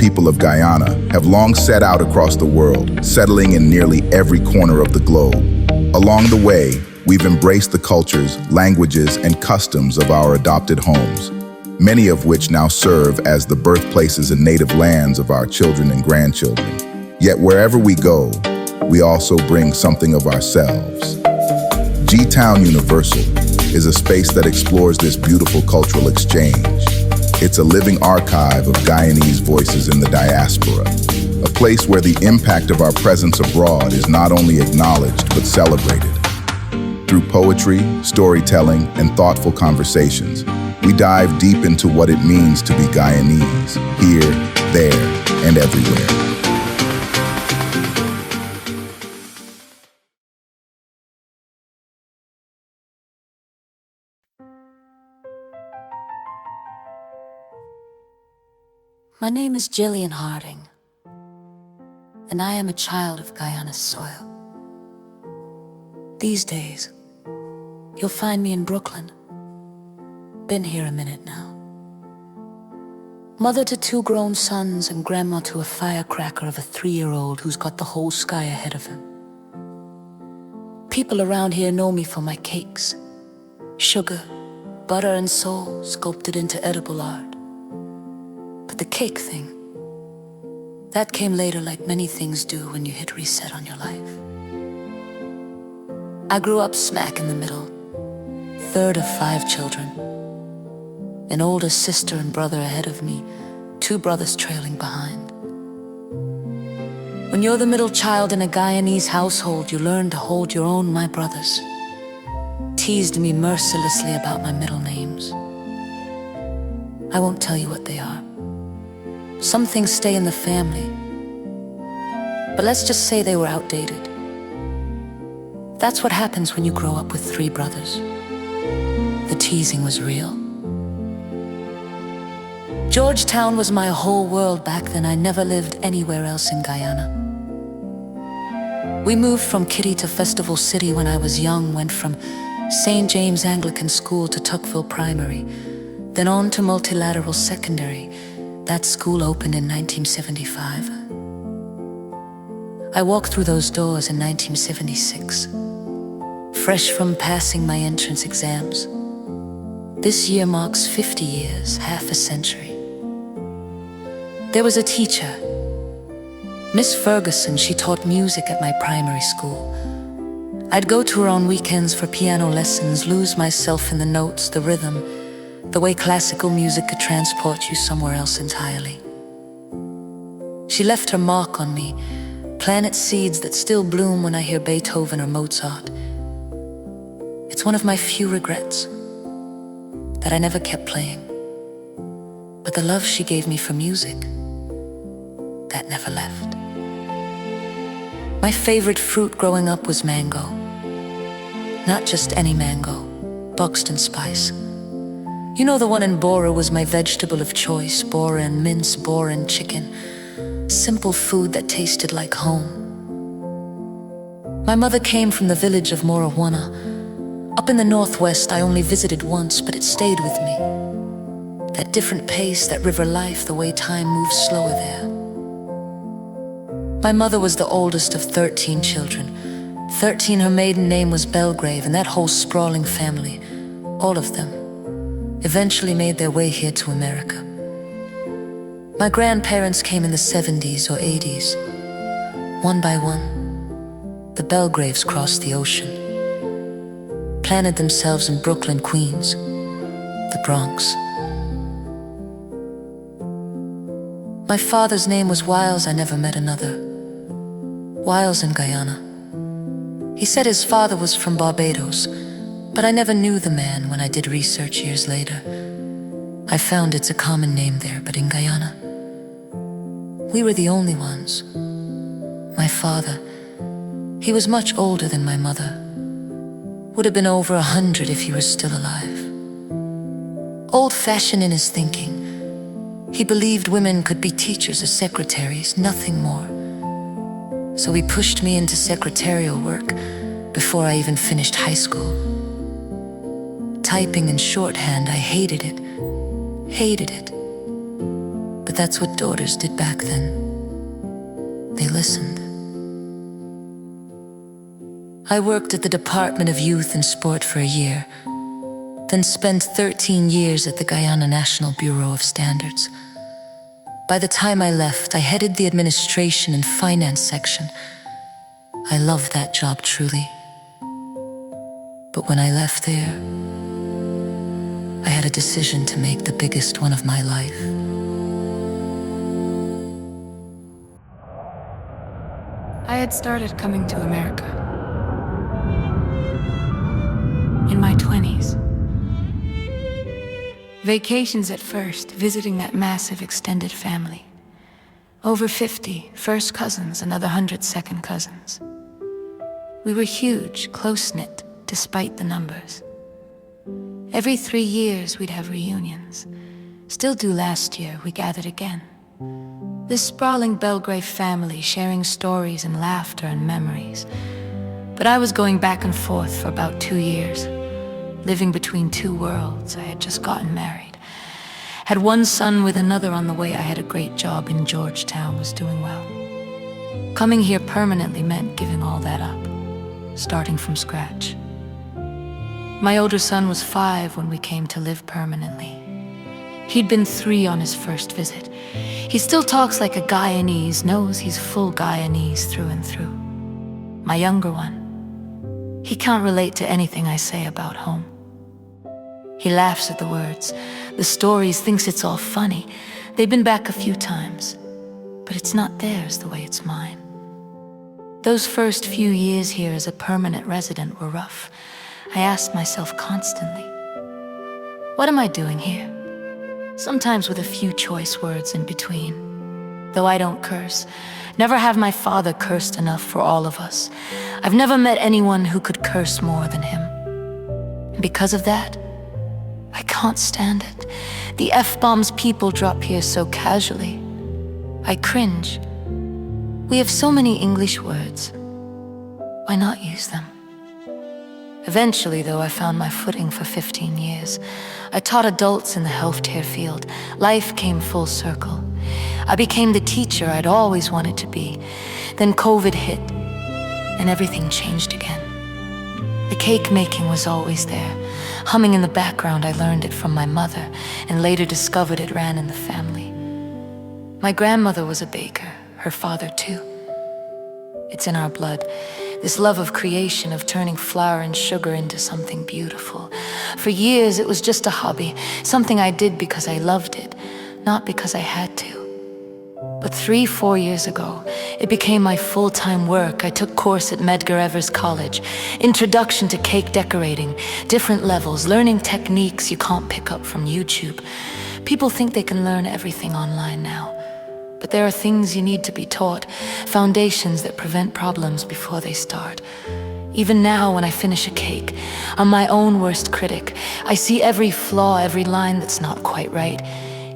people of Guyana have long set out across the world, settling in nearly every corner of the globe. Along the way, we've embraced the cultures, languages, and customs of our adopted homes, many of which now serve as the birthplaces and native lands of our children and grandchildren. Yet wherever we go, we also bring something of ourselves. G-Town Universal is a space that explores this beautiful cultural exchange. It's a living archive of Guyanese voices in the diaspora, a place where the impact of our presence abroad is not only acknowledged but celebrated. Through poetry, storytelling, and thoughtful conversations, we dive deep into what it means to be Guyanese, here, there, and everywhere. My name is Gillian Harding, and I am a child of Guyana's soil. These days, you'll find me in Brooklyn. Been here a minute now. Mother to 2 grown sons and grandma to a firecracker of a 3-year-old who's got the whole sky ahead of him. People around here know me for my cakes. Sugar, butter, and soul sculpted into edible art. But the cake thing, that came later like many things do when you hit reset on your life. I grew up smack in the middle, 3rd of 5 children. An older sister and brother ahead of me, 2 brothers trailing behind. When you're the middle child in a Guyanese household, you learn to hold your own, my brothers. Teased me mercilessly about my middle names. I won't tell you what they are. Some things stay in the family, but let's just say they were outdated. That's what happens when you grow up with 3 brothers. The teasing was real. Georgetown was my whole world back then. I never lived anywhere else in Guyana. We moved from Kitty to Festival City when I was young, went from St. James Anglican School to Tuckville Primary, then on to Multilateral Secondary. That school opened in 1975. I walked through those doors in 1976, fresh from passing my entrance exams. This year marks 50 years, half a century. There was a teacher, Miss Ferguson. She taught music at my primary school. I'd go to her on weekends for piano lessons, lose myself in the notes, the rhythm, the way classical music could transport you somewhere else entirely. She left her mark on me, plant seeds that still bloom when I hear Beethoven or Mozart. It's one of my few regrets that I never kept playing. But the love she gave me for music, that never left. My favorite fruit growing up was mango. Not just any mango, Buxton Spice. You know, the one in Bora was my vegetable of choice. Bora and mince, Bora and chicken. Simple food that tasted like home. My mother came from the village of Morawana. Up in the northwest, I only visited once, but it stayed with me. That different pace, that river life, the way time moves slower there. My mother was the oldest of 13 children. 13, her maiden name was Belgrave, and that whole sprawling family, all of them, eventually made their way here to America. My grandparents came in the 70s or 80s. One by one, the Belgraves crossed the ocean, planted themselves in Brooklyn, Queens, the Bronx. My father's name was Wyles. I never met another. Wyles in Guyana. He said his father was from Barbados, but I never knew the man. When I did research years later, I found it's a common name there, but in Guyana, we were the only ones. My father, he was much older than my mother. Would have been over 100 if he were still alive. Old-fashioned in his thinking. He believed women could be teachers or secretaries, nothing more. So he pushed me into secretarial work before I even finished high school. Typing in shorthand, I hated it. That's what daughters did back then. They listened. I worked at the Department of Youth and Sport for a year, then spent 13 years at the Guyana National Bureau of Standards. By the time I left, I headed the administration and finance section. I loved that job truly. But when I left there, I had a decision to make, the biggest one of my life. I had started coming to America in my 20s. Vacations at first, visiting that massive extended family. Over 50 first cousins, another 100 second cousins. We were huge, close-knit, despite the numbers. Every 3 years we'd have reunions. Still do last year, we gathered again. This sprawling Belgrave family, sharing stories and laughter and memories. But I was going back and forth for about 2 years, living between two worlds. I had just gotten married. Had one son with another on the way. I had a great job in Georgetown, was doing well. Coming here permanently meant giving all that up, starting from scratch. My older son was 5 when we came to live permanently. He'd been 3 on his first visit. He still talks like a Guyanese, knows he's full Guyanese through and through. My younger one, he can't relate to anything I say about home. He laughs at the words, the stories, thinks it's all funny. They've been back a few times, but it's not theirs the way it's mine. Those first few years here as a permanent resident were rough. I asked myself constantly, what am I doing here? Sometimes with a few choice words in between. Though I don't curse, never have my father cursed enough for all of us. I've never met anyone who could curse more than him. And because of that, I can't stand it. The F-bombs people drop here so casually. I cringe. We have so many English words. Why not use them? Eventually, though, I found my footing for 15 years. I taught adults in the healthcare field. Life came full circle. I became the teacher I'd always wanted to be. Then COVID hit, and everything changed again. The cake making was always there. Humming in the background, I learned it from my mother, and later discovered it ran in the family. My grandmother was a baker, her father too. It's in our blood. This love of creation, of turning flour and sugar into something beautiful. For years, it was just a hobby, something I did because I loved it, not because I had to. But 3-4 years ago, it became my full-time work. I took course at Medgar Evers College, Introduction to Cake Decorating, different levels, learning techniques you can't pick up from YouTube. People think they can learn everything online now. But there are things you need to be taught, foundations that prevent problems before they start. Even now, when I finish a cake, I'm my own worst critic. I see every flaw, every line that's not quite right.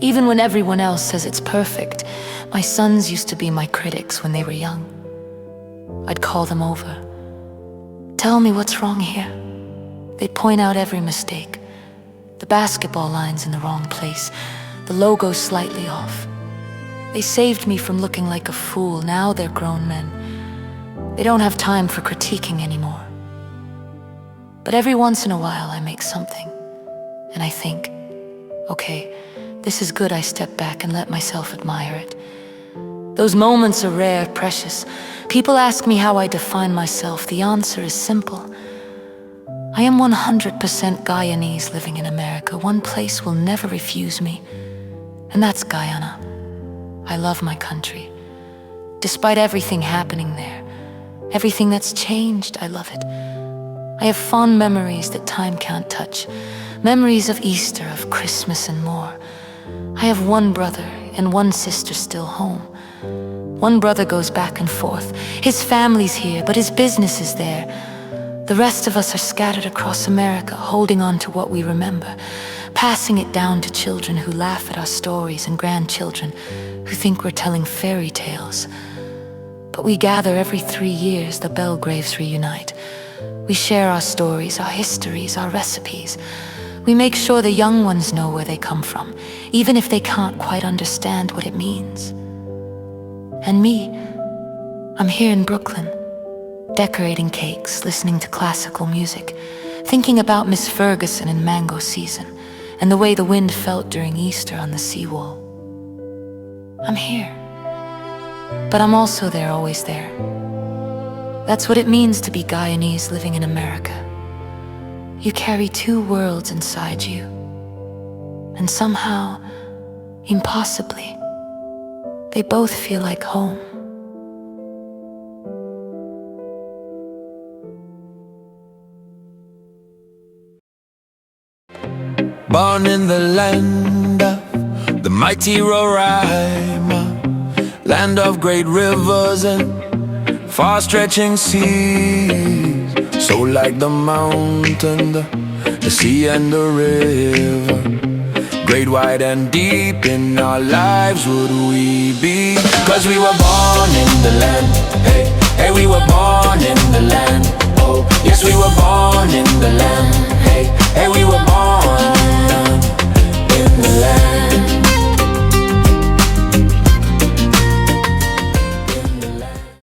Even when everyone else says it's perfect, my sons used to be my critics when they were young. I'd call them over. Tell me what's wrong here. They'd point out every mistake. The basketball line's in the wrong place, the logo's slightly off. They saved me from looking like a fool. Now they're grown men. They don't have time for critiquing anymore. But every once in a while I make something, and I think, okay, this is good. I step back and let myself admire it. Those moments are rare, precious. People ask me how I define myself. The answer is simple. I am 100% Guyanese living in America. One place will never refuse me, and that's Guyana. I love my country. Despite everything happening there, everything that's changed, I love it. I have fond memories that time can't touch. Memories of Easter, of Christmas and more. I have one brother and one sister still home. One brother goes back and forth. His family's here, but his business is there. The rest of us are scattered across America, holding on to what we remember, passing it down to children who laugh at our stories and grandchildren who think we're telling fairy tales. But we gather every 3 years. The Belgraves reunite. We share our stories, our histories, our recipes. We make sure the young ones know where they come from, even if they can't quite understand what it means. And me, I'm here in Brooklyn, decorating cakes, listening to classical music, thinking about Miss Ferguson in mango season, and the way the wind felt during Easter on the seawall. I'm here, but I'm also there, always there. That's what it means to be Guyanese living in America. You carry two worlds inside you, and somehow, impossibly, they both feel like home. Born in the land of the mighty Roraima, land of great rivers and far-stretching seas. So like the mountain, the sea and the river, great, wide and deep in our lives would we be. 'Cause we were born in the land, hey, hey, we were born in the land. Oh, yes, we were born in the land, hey, hey, we were born